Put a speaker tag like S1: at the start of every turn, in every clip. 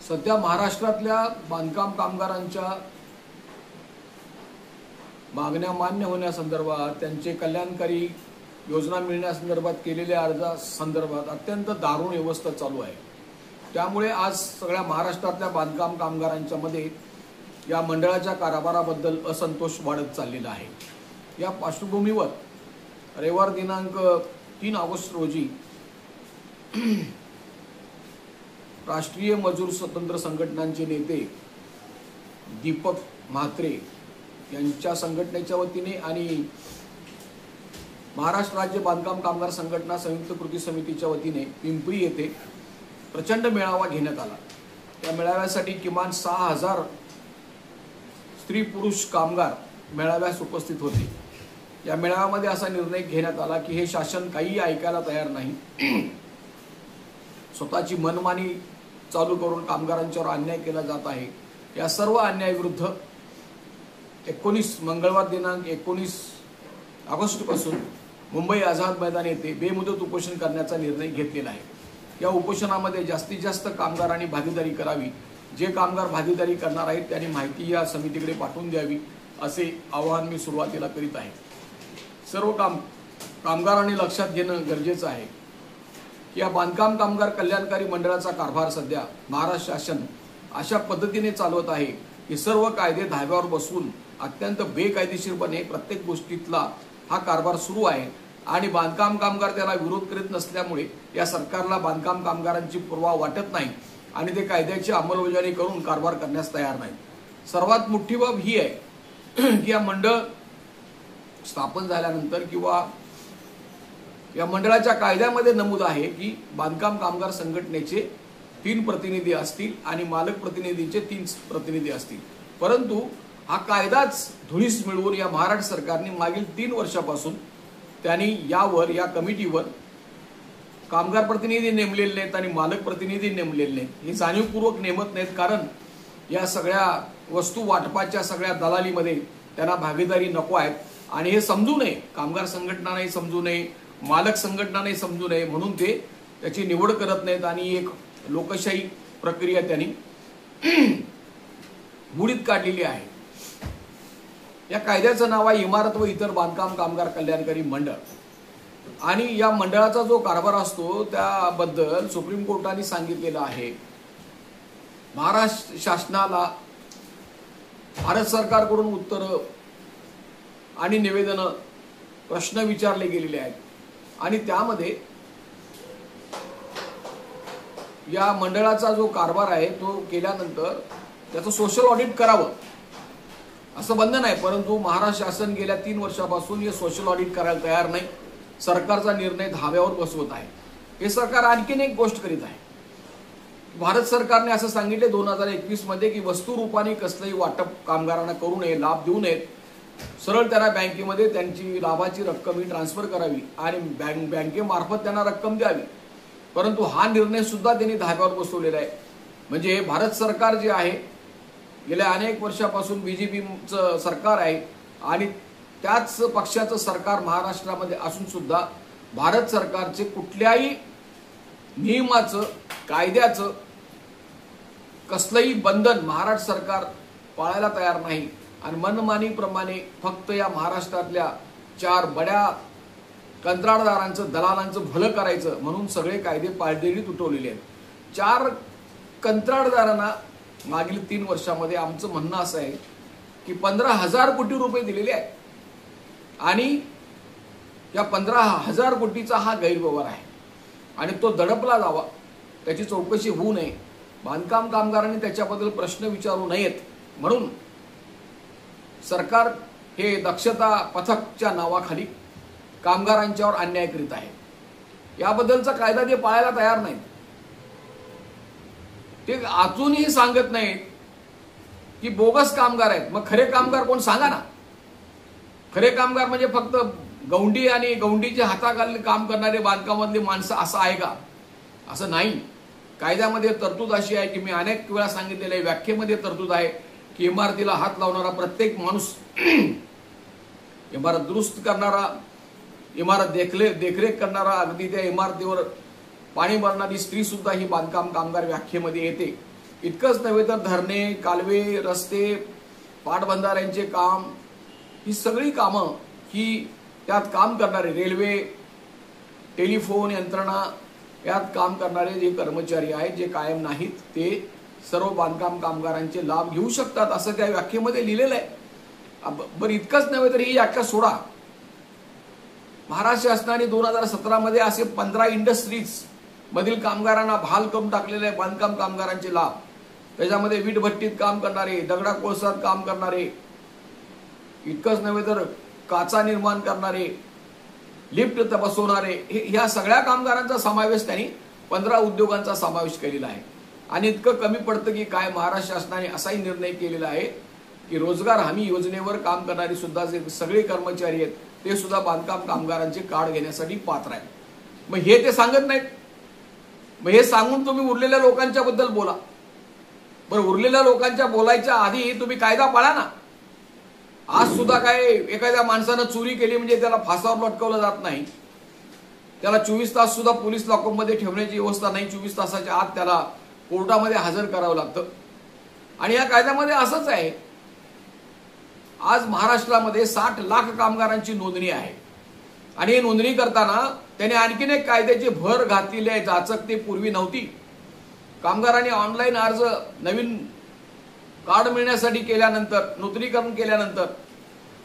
S1: सध्या महाराष्ट्रातल्या बांधकाम कामगारांच्या मागण्या मान्य होण्यासंदर्भात, त्यांचे कल्याणकारी योजना मिळण्यासंदर्भात केलेल्या अर्जासंदर्भात अत्यंत दारुण व्यवस्था चालू आहे। त्यामुळे आज सगळ्या महाराष्ट्रातल्या बांधकाम कामगारांच्या मध्ये या मंडळाच्या कारभाराबद्दल असंतोष वाढत चाललेला आहे। या पार्श्वभूमीवर रविवार दिनांक 3 ऑगस्ट रोजी राष्ट्रीय मजूर स्वतंत्र संघटनांचे नेते दीपक म्हात्रे यांच्या संघटनेच्या वतीने आणि महाराष्ट्र राज्य बांधकाम कामगार संघटना संयुक्त कृती समितीच्या वतीने पिंपरी येथे प्रचंड मेळावा घेण्यात आला। या मेळाव्यासाठी किमान 6000 स्त्री पुरुष कामगार मेळाव्यास उपस्थित होते। या मेळाव्यामध्ये असा निर्णय घेण्यात आला की हे शासन काही ऐकायला तयार नाही, स्वतःची मनमानी चालू करून कामगारांच्यावर अन्याय केला जात आहे। या सर्व अन्यायाविरुद्ध 19 मंगळवार दिनांक 19 ऑगस्ट पासून मुंबई आझाद मैदान येथे बेमुदत उपोषण करण्याचा निर्णय घेतलेला आहे। या उपोषणामध्ये जास्तीत जास्त कामगारांनी भागीदारी करावी। जे कामगार भागीदारी करणार आहेत त्यांनी माहिती या समितीकडे पाठवून द्यावी असे आवाहन मी सुरुवातीला करीत आहे। सर्व कामगारांनी लक्षात घेणं गरजेचं आहे की या बांधकाम कामगार कल्याणकारी मंडळाचा कारभार सध्या महाराष्ट्र शासन अशा पद्धतीने चालवत आहे की सर्व कायदे धाब्यावर बसवून अत्यंत बेकायदेशीरपणे प्रत्येक गोष्टीतला हा कारभार सुरू आहे आणि बांधकाम कामगार त्याला विरोध करीत नसल्यामुळे या सरकारला बांधकाम कामगारांची पर्वा वाटत नाही आणि ते कायद्याची अंमलबजावणी करून कारभार करण्यास तयार नाही। सर्वात मोठी बाब ही आहे की या मंडळ स्थापन झाल्यानंतर किंवा या मंडळाच्या कायद्यामध्ये नमूद आहे की बांधकाम कामगार संघटनेचे 3 प्रतिनिधी असतील आणि मालक प्रतिनिधींचे 3 प्रतिनिधी असतील, परंतु हा कायदाच धुळीस मिळवून या महाराष्ट्र सरकारने मागील 3 वर्षापासून त्यांनी यावर या कमिटीवर कामगार प्रतिनिधी नेमलेले नाहीत आणि मालक प्रतिनिधी नेमलेले नाहीत। हे जाणीवपूर्वक नेमत नाहीत कारण या सगळ्या वस्तू वाटपाच्या सगळ्या दलालीमध्ये त्यांना भागीदारी नको आहे आणि हे समजू नये, कामगार संघटनांनाही समजू नये, मालक संघटनांनाही समजू नये म्हणून ते त्याची निवड करत नाहीत आणि एक लोकशाही प्रक्रिया त्यांनी बुडीत काढलेली आहे। या कायद्याचं नाव आहे इमारत व इतर बांधकाम कामगार कल्याणकारी मंडळ आणि या मंडळाचा जो कारभार असतो त्याबद्दल सुप्रीम कोर्टाने सांगितलेलं आहे। महाराष्ट्र शासनाला भारत सरकारकडून उत्तर आणि निवेदन प्रश्न विचारले गेलेले आहेत आणि त्यामध्ये या मंडळाचा जो कारभार आहे तो केल्यानंतर त्याचं सोशल ऑडिट करावं असं बंधन आहे, परंतु महाराष्ट्र शासन गेल्या 3 वर्षापासून हे सोशल ऑडिट करायला तयार नाही। सरकारचा निर्णय धाब्यावर बसवत आहे। हे सरकार आणखीन एक गोष्ट करीत आहे। भारत सरकारने असं सांगितले 2021 मध्ये की वस्तू रूपाने कसलंही वाटप कामगारांना करू नये, लाभ देऊ नयेत, सरळ त्यांना बँकेमध्ये त्यांची लाभाची रक्कम ही ट्रान्सफर करावी आणि बँकेमार्फत त्यांना रक्कम द्यावी, परंतु हा निर्णय सुद्धा त्यांनी धाब्यावर बसवलेला आहे। म्हणजे भारत सरकार जे आहे गेल्या अनेक वर्षापासून बीजेपीचं सरकार आहे आणि त्याच पक्षाचं सरकार महाराष्ट्रामध्ये असून सुद्धा भारत सरकारचे कुठल्याही नियमाचं कायद्याचं कसलंही बंधन महाराष्ट्र सरकार पाळायला तयार नाही आणि मनमानीप्रमाणे फक्त या महाराष्ट्रातल्या 4 बड्या कंत्राटदारांचं दलालांचं भलं करायचं म्हणून सगळे कायदे पायदळी तुटवलेले आहेत। 4 कंत्राटदारांना मागील 3 वर्षामध्ये आमचं म्हणणं असं आहे की 15,000 कोटी रुपये दिलेले आहेत आणि या 15,000 कोटीचा हा गैरव्यवहार आहे आणि तो दडपला जावा, त्याची चौकशी होऊ नये, बांधकाम कामगारांनी त्याच्याबद्दल प्रश्न विचारू नयेत म्हणून सरकार हे दक्षता पथकच्या नावाखाली कामगारांच्यावर अन्याय करीत आहे। याबद्दलचा कायदा ते पाळायला तयार नाहीत, ते अजूनही सांगत नाहीत की बोगस कामगार आहेत। मग खरे कामगार कोण सांगा ना? खरे कामगार म्हणजे फक्त गौंडी आणि गौंडीच्या हाताखाली काम करणारे बांधकामातले माणसं असं आहे का? असं नाही। कायद्यामध्ये तरतूद अशी आहे की मी अनेक वेळा सांगितलेलं आहे, व्याख्येमध्ये तरतूद आहे की इमारतीला हात लावणारा प्रत्येक माणूस, इमारत दुरुस्त करणारा, इमारत देखरेख करणारा, अगदी त्या इमारतीवर पाणी भरणारी स्त्री सुद्धा ही बांधकाम कामगार व्याख्येमध्ये येते इतकंच नव्हे तर धरणे, कालवे, रस्ते, पाटबंधाऱ्यांचे काम, ही सगळी कामं ही त्यात काम करणारे, रेल्वे, टेलिफोन यंत्रणा यात काम करणारे जे कर्मचारी आहेत, जे कायम नाहीत, ते सर्व बांधकाम कामगारांचे लाभ घेऊ शकतात असं त्या व्याख्येमध्ये लिहिलेलं आहे. बरं, इतकंच नव्हे तर ही व्याख्या सोडा. महाराष्ट्र शासनाने 2017 मध्ये असे 15 इंडस्ट्रीज मधील कामगारांना बहाल करून टाकलेले आहे बांधकाम कामगारांचे लाभ. त्याच्यामध्ये वीटभट्टीत काम करणारे, दगडा कोळसात काम करणारे, इतकंच नव्हे तर काचा निर्माण करणारे, लिफ्ट बसवणारे, ह्या सगळ्या कामगारांचा समावेश त्यांनी 15 उद्योगांचा समावेश केलेला आहे. आणि इतकं कमी पडतं की काय, महाराष्ट्र शासनाने असाही निर्णय केलेला आहे की रोजगार हमी योजनेवर काम करणारी सुद्धा जे सगळे कर्मचारी आहेत ते सुद्धा बांधकाम कामगारांचे कार्ड घेण्यासाठी पात्र आहेत. मग हे ते सांगत नाहीत. मग हे सांगून तुम्ही उरलेल्या लोकांच्या बद्दल बोला. बरं, उरलेल्या लोकांच्या बोलायच्या आधी तुम्ही कायदा पाळा ना. आज सुद्धा काय एखाद्या माणसानं चोरी केली म्हणजे त्याला फासावर लटकवलं जात नाही, त्याला 24 तास सुद्धा पोलीस लॉकअपमध्ये ठेवण्याची व्यवस्था नाही. 24 तासाच्या आत त्याला कोर्टामध्ये हजर करावं लागतं. आणि या कायद्यामध्ये असंच आहे. आज महाराष्ट्रामध्ये 60 लाख कामगारांची नोंदणी आहे आणि ही नोंदणी करताना त्याने आणखीन एक कायद्याची भर घातलेली आहे, जाचक ते पूर्वी नव्हती. कामगारांनी ऑनलाईन अर्ज नवीन कार्ड मिळण्यासाठी केल्यानंतर, नूतनीकरण केल्यानंतर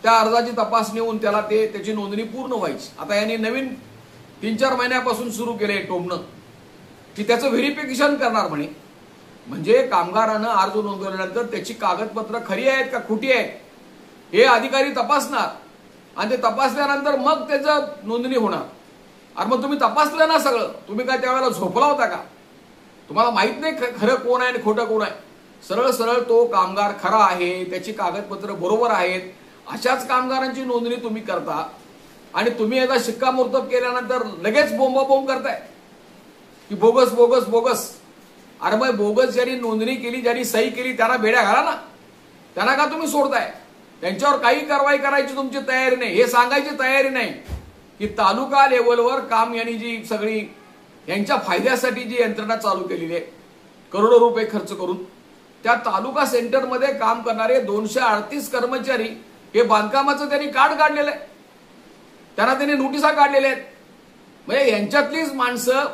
S1: त्या अर्जाची तपासणी होऊन त्याला त्याची नोंदणी पूर्ण व्हायची. आता यांनी नवीन 3-4 महिन्यापासून सुरू केलंय टोमणं की त्याचं व्हेरिफिकेशन करणार म्हणे. म्हणजे कामगारानं अर्ज नोंदवल्यानंतर त्याची कागदपत्र खरी आहेत का खोटी आहेत हे अधिकारी तपासणार आणि ते तपासल्यानंतर मग त्याचं नोंदणी होणार. अरे मग तुम्ही तपासलं ना सगळं, तुम्ही काय त्यावेळेला झोपला होता का? तुम्हाला माहित नाही खरं कोण आहे आणि खोटं कोण आहे? सरळ सरळ तो कामगार खरा आहे, त्याची कागदपत्र बरोबर आहेत, अशाच कामगारांची नोंदणी तुम्ही करता आणि तुम्ही एकदा शिक्कामोर्तब केल्यानंतर लगेच बोंबाबोंब करताय की बोगस बोगस बोगस. अरे मग बोगस ज्यांनी नोंदणी केली, ज्यांनी सही केली त्यांना बेड्या घाला ना. त्यांना का तुम्ही सोडताय? त्यांच्यावर काही कारवाई करायची तुमची तयारी नाही, हे सांगायची तयारी नाही की तालुका लेवलवर काम यांनी जी सगळी यांच्या फायद्यासाठी जी यंत्रणा चालू केलेली आहे करोडो रुपये खर्च करून, त्या तालुका सेंटरमध्ये काम करणारे 238 कर्मचारी हे बांधकामाचं त्यांनी कार्ड काढलेलं आहे, त्यांना त्यांनी नोटिसा काढलेल्या आहेत. म्हणजे यांच्यातलीच माणसं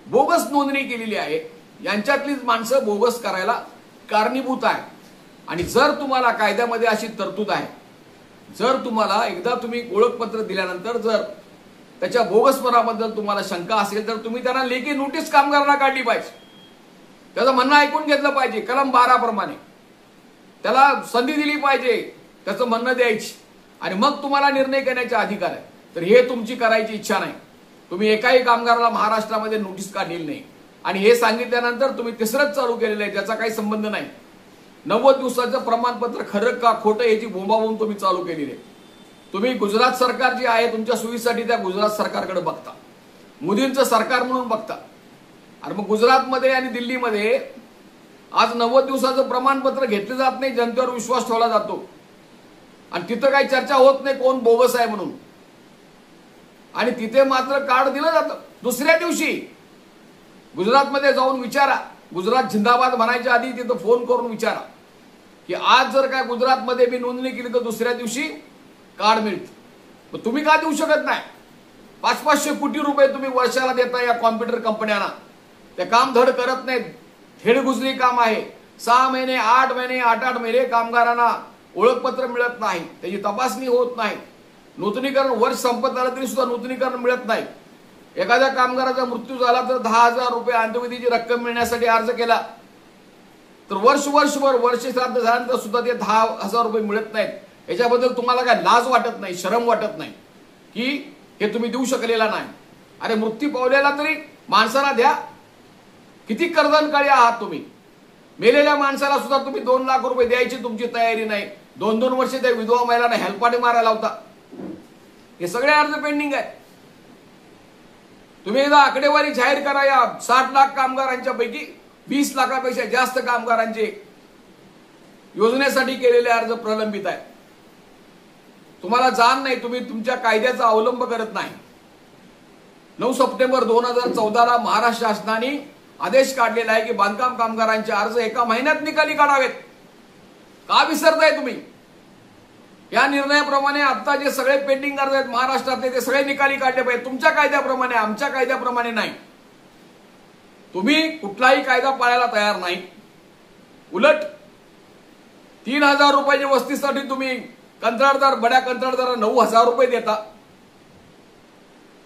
S1: बोगस नोंदणी केलेली आहे, यांच्यातलीच माणसं बोगस करायला कारणीभूत आहे. आणि जर तुम्हाला कायद्यामध्ये अशी तरतूद आहे, जर तुम्हाला एकदा तुम्ही ओळखपत्र दिल्यानंतर जर त्याच्या बोगसपणाबद्दल तुम्हाला शंका असेल तर तुम्ही त्यांना लेखी नोटीस कामगारांना काढली पाहिजे, त्याचं म्हणणं ऐकून घेतलं पाहिजे. कलम 12 प्रमाणे त्याला संधी दिली पाहिजे, त्याचं म्हणणं द्यायची आणि मग तुम्हाला निर्णय घेण्याचा अधिकार आहे. तर हे तुमची करायची इच्छा नाही. तुम्ही एकाही कामगाराला महाराष्ट्रामध्ये नोटीस काढलेली नाही आणि हे सांगितल्यानंतर तुम्ही तिसरंच चालू केलेलं आहे ज्याचा काही संबंध नाही. 90 दिवसाचं प्रमाणपत्र खरं का खोटं याची बोंबाबोंब तुम्ही चालू केलेली आहे. तुम्ही गुजरात सरकार जी आहे तुमच्या सोयीसाठी त्या गुजरात सरकारकडे बघता, मोदींचं सरकार म्हणून बघता. अरे मग गुजरातमध्ये आणि दिल्लीमध्ये आज 90 दिवसाचं प्रमाणपत्र घेतलं जात नाही, जनतेवर विश्वास ठेवला जातो आणि तिथं काही चर्चा होत नाही कोण बोगस आहे म्हणून. आणि तिथे मात्र कार्ड दिलं जातं. दुसऱ्या दिवशी गुजरातमध्ये जाऊन विचारा, गुजरात जिंदाबाद म्हणायच्या आधी तिथं फोन करून विचारा की आज जर काय गुजरातमध्ये मी नोंदणी केली तर दुसऱ्या दिवशी कार्ड मिळतं. मग तुम्ही का देऊ शकत नाही? 500-500 कोटी रुपये तुम्ही वर्षाला देता या कॉम्प्युटर कंपन्यांना, ते काम धड करत नाहीत, हेडगुजरी काम आहे. 6 महिने 8 महिने 8-8 महिने कामगारांना ओळखपत्र मिळत नाही, त्याची तपासणी होत नाही, नूतनीकरण वर्ष संपत आलं तरी सुद्धा नूतनीकरण मिळत नाही. एखाद्या कामगाराचा मृत्यू झाला तर 10,000 रुपये अंत्यविधीची रक्कम मिळण्यासाठी अर्ज केला तर वर्षभर वर्ष श्राद्ध झाल्यानंतर सुद्धा ते 10,000 रुपये मिळत नाहीत. याच्याबद्दल तुम्हाला काय लाज वाटत नाही, शरम वाटत नाही की हे तुम्ही देऊ शकलेला नाही? अरे मृत्यू पावलेला तरी माणसाला द्या. किती कर्दनकाळी आहात तुम्ही? मेलेल्या माणसाला सुद्धा तुम्ही 2 लाख रुपये द्यायची तुमची तयारी नाही. 2-2 वर्ष त्या विधवा महिलांना हेलपाटे मारायला होता. हे सगळे अर्ज पेंडिंग आहेत. तुम्ही एकदा आकडेवारी जाहीर करा. या 60 लाख कामगारांच्या पैकी 20 लाखापेक्षा जास्त कामगारांचे योजनेसाठी केलेले अर्ज प्रलंबित आहेत. तुम्हाला जाण नाही, तुम्ही तुमच्या कायद्याचा अवलंब करत नाही. 9 सप्टेंबर 2014 ला महाराष्ट्र शासनाने आदेश काढलेला आहे की बांधकाम कामगारांचे अर्ज एका महिन्यात निकाली काढावेत। का विसरताय तुम्ही? या निर्णयाप्रमाणे आता जे सगळे पेंडिंग अर्ज आहेत महाराष्ट्रातले ते सगळे निकाली काढले पाहिजे, तुमच्या कायद्याप्रमाणे, आमच्या कायद्याप्रमाणे नाही। तुम्ही कुठलाही कायदा पाळायला तयार नाही। उलट 3000 रुपयाच्या वस्तीसाठी तुम्ही कंत्राटदार, बड्या कंत्राटदारांना 9000 रुपये देता।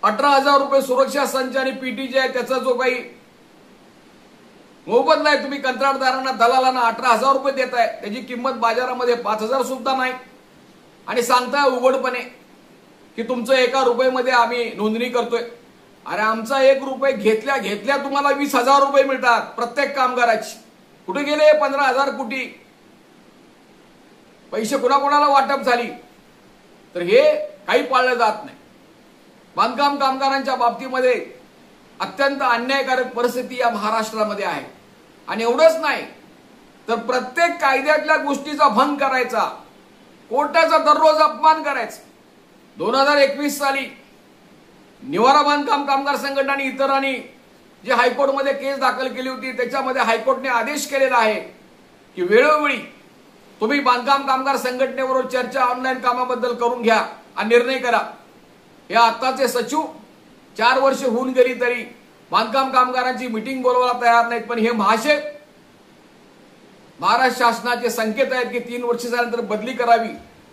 S1: 18000 रुपये सुरक्षा संच आणि पीटी जे आहे त्याचा जो काही मोबदला आहे तुम्ही कंत्राटदारांना, दलालांना 18000 रुपये देताय, त्याची किंमत बाजारामध्ये 5000 सुद्धा नाही। आणि सांगताय उघडपणे की तुमचं 1 रुपयामध्ये आम्ही नोंदणी करतोय। अरे आमचा 1 रुपये घेतल्या घेतल्या तुम्हाला 20,000 रुपये मिळतात प्रत्येक कामगाराची। कुठे गेले 15,000 कोटी? पैसे कोणाकोणाला वाटप झाली? तर हे काही पाळलं जात नाही। बांधकाम कामगारांच्या बाबतीमध्ये अत्यंत अन्यायकारक परिस्थिती या महाराष्ट्रामध्ये आहे। आणि एवढंच नाही तर प्रत्येक कायद्यातल्या गोष्टीचा भंग करायचा, कोर्टाचा दररोज अपमान करायचा। 2021 साली निवारा बांधकाम कामगार संघटना आणि इतरांनी जे हायकोर्टमध्ये केस दाखल केली होती त्याच्यामध्ये हायकोर्टने आदेश केलेला आहे की वेळोवेळी तुम्ही बांधकाम कामगार संघटनेबरोबर चर्चा ऑनलाईन कामाबद्दल करून घ्या आणि निर्णय करा। हे आताचे सचिव 4 वर्ष होऊन गेली तरी बांधकाम कामगारांची मीटिंग बोलवायला तयार नाहीत। पण हे महाशय महाराष्ट्र शासनाचे संकेत आहेत की 3 वर्ष झाल्यानंतर बदली करावी,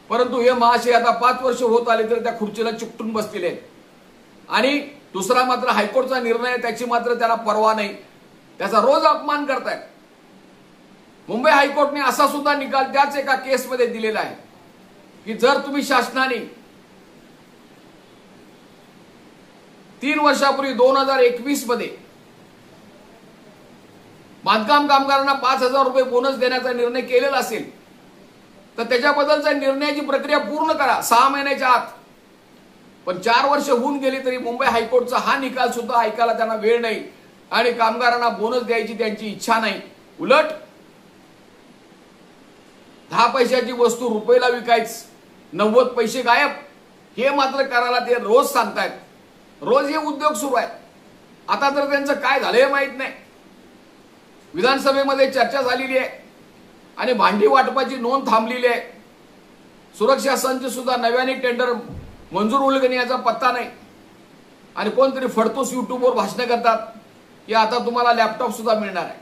S1: परंतु हे महाशय आता 5 वर्ष होत आले तरी त्या खुर्चीला चिकटून बसलेले आहेत। आणि दुसरा मात्र हायकोर्टचा निर्णय, त्याची मात्र त्याला पर्वा नाही, त्याचा रोज अपमान करतायत। मुंबई हायकोर्टने असा सुद्धा निकाल त्याच एका केसमध्ये दिलेला आहे की जर तुम्ही शासनाने 3 वर्षापूर्वी 2021 मध्ये बांधकाम कामगारांना 5000 रुपये बोनस देण्याचा निर्णय केलेला असेल तर त्याच्याबद्दलचा निर्णयाची प्रक्रिया पूर्ण करा 6 महिन्याच्या आत। पण 4 वर्ष होऊन गेली तरी मुंबई हायकोर्टचा हा निकाल सुद्धा ऐकायला त्यांना वेळ नाही आणि कामगारांना बोनस द्यायची त्यांची इच्छा नाही। उलट 10 पैशाची वस्तू रुपयाला विकायच, 90 पैसे गायब, हे मात्र करायला ते रोज सांगतायत। रोज हे उद्योग सुरू आहेत। आता तर त्यांचं काय झालंय माहित नाही। विधानसभेमध्ये चर्चा झालेली आहे आणि भांडी वाटपाची नोंद थांबलेली आहे। सुरक्षा संच सुद्धा नव्याने टेंडर मंजूर होईल की नाही याचा पत्ता नाही। आणि कोणतरी फडतूस युट्यूबवर भाषण करतात की आता तुम्हाला लॅपटॉप सुद्धा मिळणार आहे।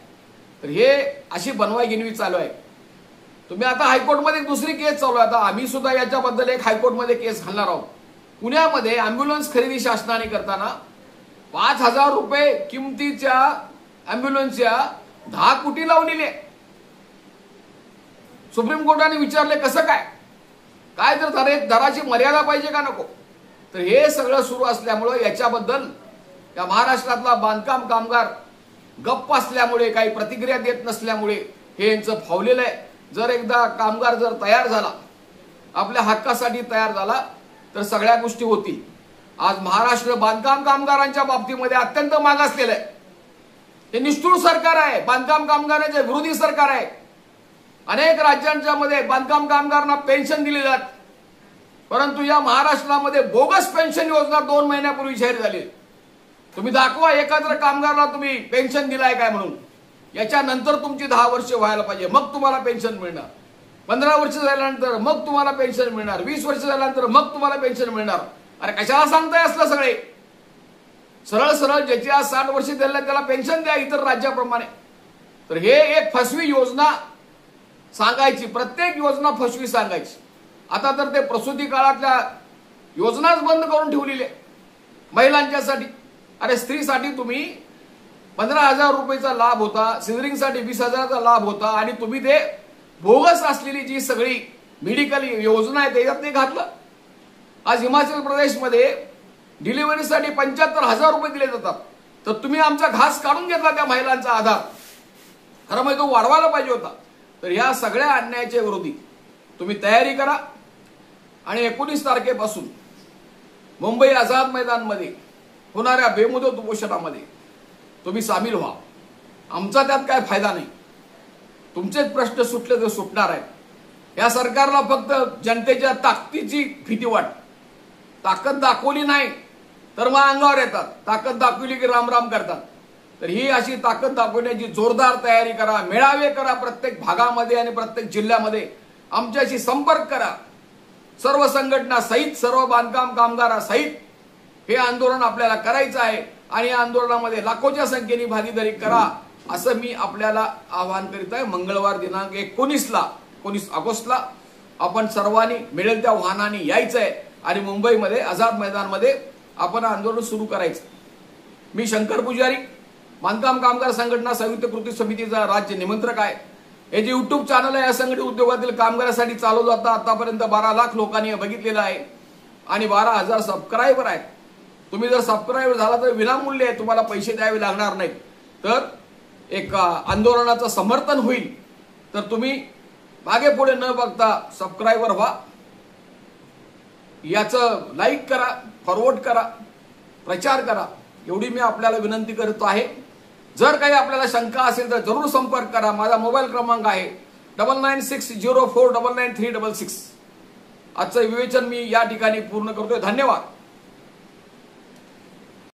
S1: तर हे अशी बनवाई गिनवी चालू आहे। तुम्ही आता हायकोर्टमध्ये दुसरी केस चालू आहे। आता आम्ही सुद्धा याच्याबद्दल एक हायकोर्टमध्ये केस घालणार आहोत। पुण्यामध्ये अँब्युलन्स खरेदी शासनाने करताना 5000 रुपये किमतीच्या अँब्युलन्सच्या 10 कोटी लावलेले। सुप्रीम कोर्टाने विचारले कसं काय काय तर दराची मर्यादा पाहिजे का नको? तर हे सगळं सुरू असल्यामुळे याच्याबद्दल या महाराष्ट्रातला बांधकाम कामगार गप्प असल्यामुळे, काही प्रतिक्रिया देत नसल्यामुळे हे यांचं फावलेलं आहे। जर एकदा कामगार जर तयार झाला, आपल्या हक्कासाठी तयार झाला तर सगळ्या गोष्टी होतील। आज महाराष्ट्र बांधकाम कामगारांच्या बाबतीमध्ये अत्यंत मागासलेलं आहे। हे निष्ठुर सरकार आहे, बांधकाम कामगारांचे विरोधी सरकार आहे। अनेक राज्यांच्या मध्ये बांधकाम कामगारांना पेन्शन दिली जात, परंतु या महाराष्ट्रामध्ये बोगस पेन्शन योजना 2 महिन्यापूर्वी जाहीर झाली। तुम्ही दाखवा एखाद्या कामगाराला तुम्ही पेन्शन दिलाय काय म्हणून। याच्यानंतर तुमची 10 वर्ष व्हायला पाहिजे, मग तुम्हाला पेन्शन मिळणार। 15 वर्ष झाल्यानंतर मग तुम्हाला पेन्शन मिळणार, 20 वर्ष झाल्यानंतर मग तुम्हाला पेन्शन मिळणार। अरे कशाला सांगताय असलं सगळे? सरळ सरळ ज्याची आज 60 वर्ष झाले त्याला पेन्शन द्या इतर राज्याप्रमाणे। तर हे एक फसवी योजना सांगायची, प्रत्येक योजना फसवी सांगायची। आता तर ते प्रसूती काळातल्या योजनाच बंद करून ठेवलेले महिलांच्यासाठी। अरे स्त्रीसाठी तुम्ही 15,000 रुपयाचा लाभ होता, सिझरिंगसाठी 20,000चा लाभ होता आणि तुम्ही ते बोगस असलेली जी सगळी मेडिकल योजना आहे त्याच्यात ते घातलं। आज हिमाचल प्रदेशमध्ये डिलिव्हरीसाठी 75,000 रुपये दिले जातात, तर तुम्ही आमचा घास काढून घेतला त्या महिलांचा आधार। खरं म्हणजे तो वाढवायला पाहिजे होता। तर या सगळ्या अन्यायाच्या विरोधी तुम्ही तयारी करा आणि 19 तारखेपासून मुंबई आझाद मैदानमध्ये होणाऱ्या बेमुदत उपोषणामध्ये तुम्ही सामील व्हा। आमचा त्यात काय फायदा नाही, तुमचेच प्रश्न सुटले तर सुटणार आहेत। या सरकारला फक्त जनतेच्या ताकदीची भीती वाटते। ताकद दाखवली नाही तर मग अंगावर येतात, ताकद दाखवली की रामराम करतात। तर ही अशी ताकद दाखवण्याची जोरदार तयारी करा, मेळावे करा प्रत्येक भागामध्ये आणि प्रत्येक जिल्ह्यामध्ये, आमच्याशी संपर्क करा. सर्व संघटना सहित, सर्व बांधकाम कामगारासहित हे आंदोलन आपल्याला करायचं आहे आणि या आंदोलनामध्ये लाखोच्या संख्येने भागीदारी करा असं मी आपल्याला आवाहन करीत आहे. मंगळवार दिनांक 19 ऑगस्टला आपण सर्वांनी मिळेल त्या वाहनाने यायचंय आणि मुंबईमध्ये आझाद मैदानमध्ये आपण आंदोलन सुरू करायचं. मी शंकर पुजारी, बांधकाम कामगार संघटना संयुक्त कृती समितीचा राज्य निमंत्रक आहे. हे जे युट्यूब चॅनल आहे असंघटित उद्योगातील कामगारांसाठी चालवलं जातं. आतापर्यंत 12 लाख लोकांनी बघितलेलं आहे आणि 12,000 सबस्क्रायबर आहेत. तुम्ही जर सबस्क्रायबर झाला तर विनामूल्य आहे, तुम्हाला पैसे द्यावे लागणार नाहीत. तर एक आंदोलनाचं समर्थन होईल. तर तुम्ही मागे पुढे न बघता सबस्क्रायबर व्हा, याचं लाईक करा, फॉरवर्ड करा, प्रचार करा, एवढी मी आपल्याला विनंती करतो आहे. जर काही आपल्याला शंका असेल तर जरूर संपर्क करा. माझा मोबाईल क्रमांक आहे 9960499366. आजचं विवेचन मी या ठिकाणी पूर्ण करतोय. धन्यवाद.